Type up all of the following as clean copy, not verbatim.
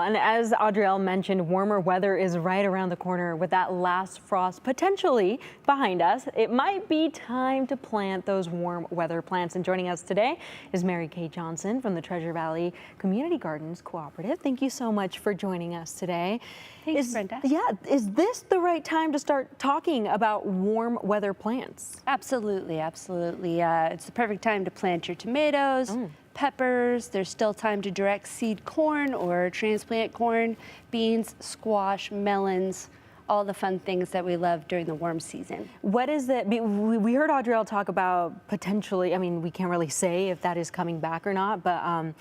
And as Audrielle mentioned, warmer weather is right around the corner. With that last frost potentially behind us, it might be time to plant those warm weather plants. And joining us today is Mary Kay Johnson from the Treasure Valley Community Gardens Cooperative. Thank you so much for joining us today. Thanks, Brenda. Yeah, is this the right time to start talking about warm weather plants? Absolutely, absolutely. It's the perfect time to plant your tomatoes, peppers. There's still time to direct seed corn or transplant corn, beans, squash, melons, all the fun things that we love during the warm season. What is it? We heard Audrielle talk about potentially, I mean, we can't really say if that is coming back or not, but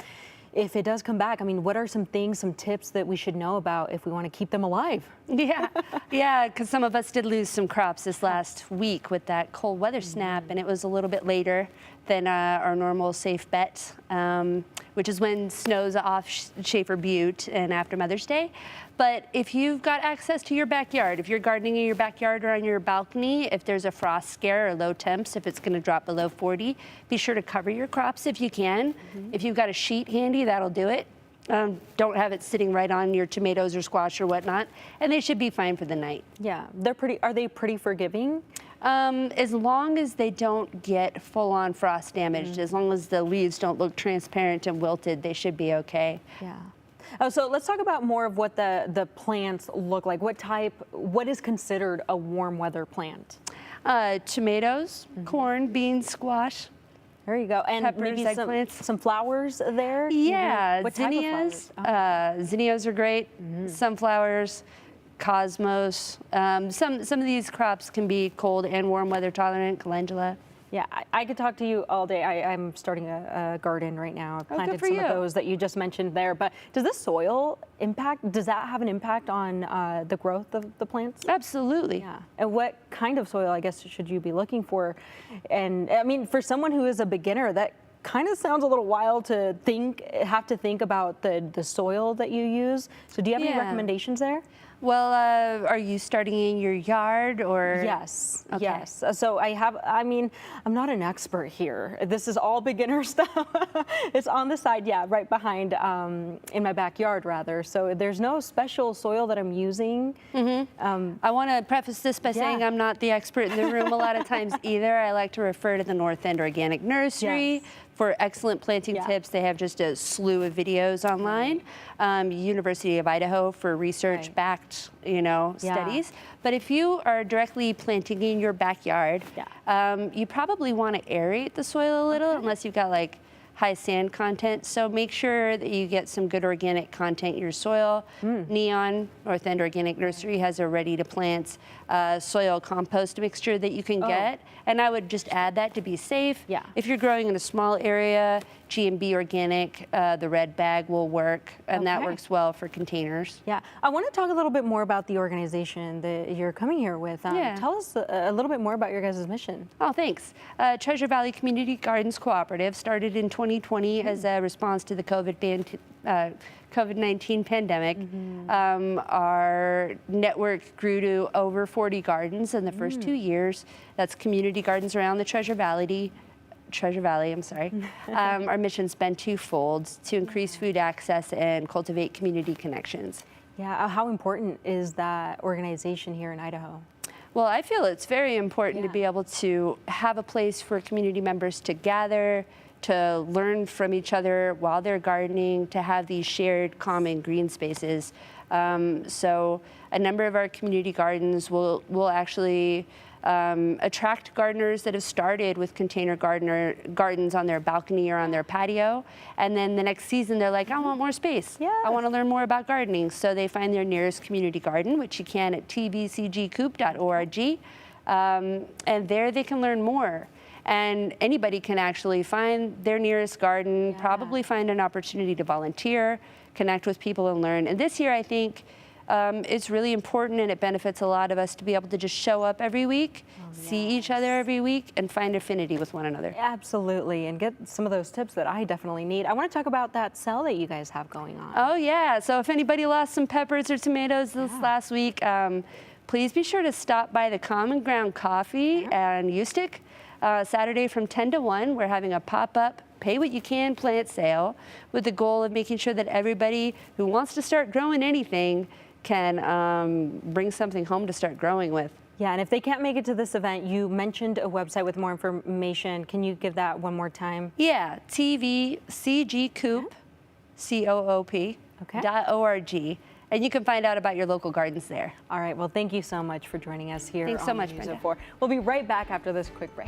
if it does come back, I mean, what are some things, some tips that we should know about if we want to keep them alive? Yeah, because some of us did lose some crops this last week with that cold weather snap, and it was a little bit later than our normal safe bet, which is when snow's off Schaefer Butte and after Mother's Day. But if you've got access to your backyard, if you're gardening in your backyard or on your balcony, if there's a frost scare or low temps, if it's going to drop below 40, be sure to cover your crops if you can. If you've got a sheet handy, that'll do it. Don't have it sitting right on your tomatoes or squash or whatnot, and they should be fine for the night. Yeah, are they pretty forgiving? As long as they don't get full-on frost damaged, as long as the leaves don't look transparent and wilted, they should be okay. Yeah. Oh, so let's talk about more of what the plants look like. What is considered a warm weather plant? Tomatoes, corn, beans, squash. There you go. And peppers, maybe eggplants. Some flowers there? Yeah, What type of zinnias. flowers? Zinnias are great. Sunflowers, cosmos. Some of these crops can be cold and warm weather tolerant. Calendula. Yeah, I could talk to you all day. I'm starting a garden right now. I planted some of those that you just mentioned there. But does the soil impact, does that have an impact on the growth of the plants? Absolutely. Yeah. And what kind of soil, I guess, should you be looking for? And I mean, for someone who is a beginner, that kind of sounds a little wild to have to think about the soil that you use. So do you have any recommendations there? Well, are you starting in your yard or? Yes, okay. yes. So I'm not an expert here. This is all beginner stuff. It's on the side, yeah, right behind, in my backyard rather. So there's no special soil that I'm using. I want to preface this by saying I'm not the expert in the room a lot of times either. I like to refer to the North End Organic Nursery. For excellent planting tips. They have just a slew of videos online. University of Idaho for research-backed, studies. But if you are directly planting in your backyard, you probably want to aerate the soil a little, unless you've got like high sand content. So make sure that you get some good organic content in your soil. Neon, North End Organic Nursery, has a ready-to-plant soil compost mixture that you can get. And I would just add that to be safe. Yeah. If you're growing in a small area, G&B Organic, the red bag will work, and that works well for containers. Yeah, I want to talk a little bit more about the organization that you're coming here with. Tell us a little bit more about your guys' mission. Oh, thanks. Treasure Valley Community Gardens Cooperative started in 2020 as a response to the COVID-19 pandemic. Our network grew to over 40 gardens in the first 2 years. That's community gardens around the Treasure Valley, I'm sorry. Our mission's been twofold: to increase food access and cultivate community connections. Yeah, how important is that organization here in Idaho? Well, I feel it's very important to be able to have a place for community members to gather, to learn from each other while they're gardening, to have these shared common green spaces. So a number of our community gardens will actually attract gardeners that have started with container gardens on their balcony or on their patio, and then the next season they're like, I want more space. I want to learn more about gardening. So they find their nearest community garden, which you can at tvcgcoop.org, and there they can learn more. And anybody can actually find their nearest garden, probably find an opportunity to volunteer, connect with people and learn. And this year, I think it's really important, and it benefits a lot of us to be able to just show up every week, see each other every week, and find affinity with one another. Absolutely, and get some of those tips that I definitely need. I want to talk about that sale that you guys have going on. Oh yeah, so if anybody lost some peppers or tomatoes this last week, please be sure to stop by the Common Ground Coffee and Ustick. Saturday from 10 to 1, we're having a pop-up pay what you can plant sale with the goal of making sure that everybody who wants to start growing anything can bring something home to start growing with. Yeah, and if they can't make it to this event, you mentioned a website with more information. Can you give that one more time? Yeah, tvcgcoop, C-O-O-P, Okay. .org. And you can find out about your local gardens there. All right, well, thank you so much for joining us here. Thanks so on much, News Brenda. at 4. We'll be right back after this quick break.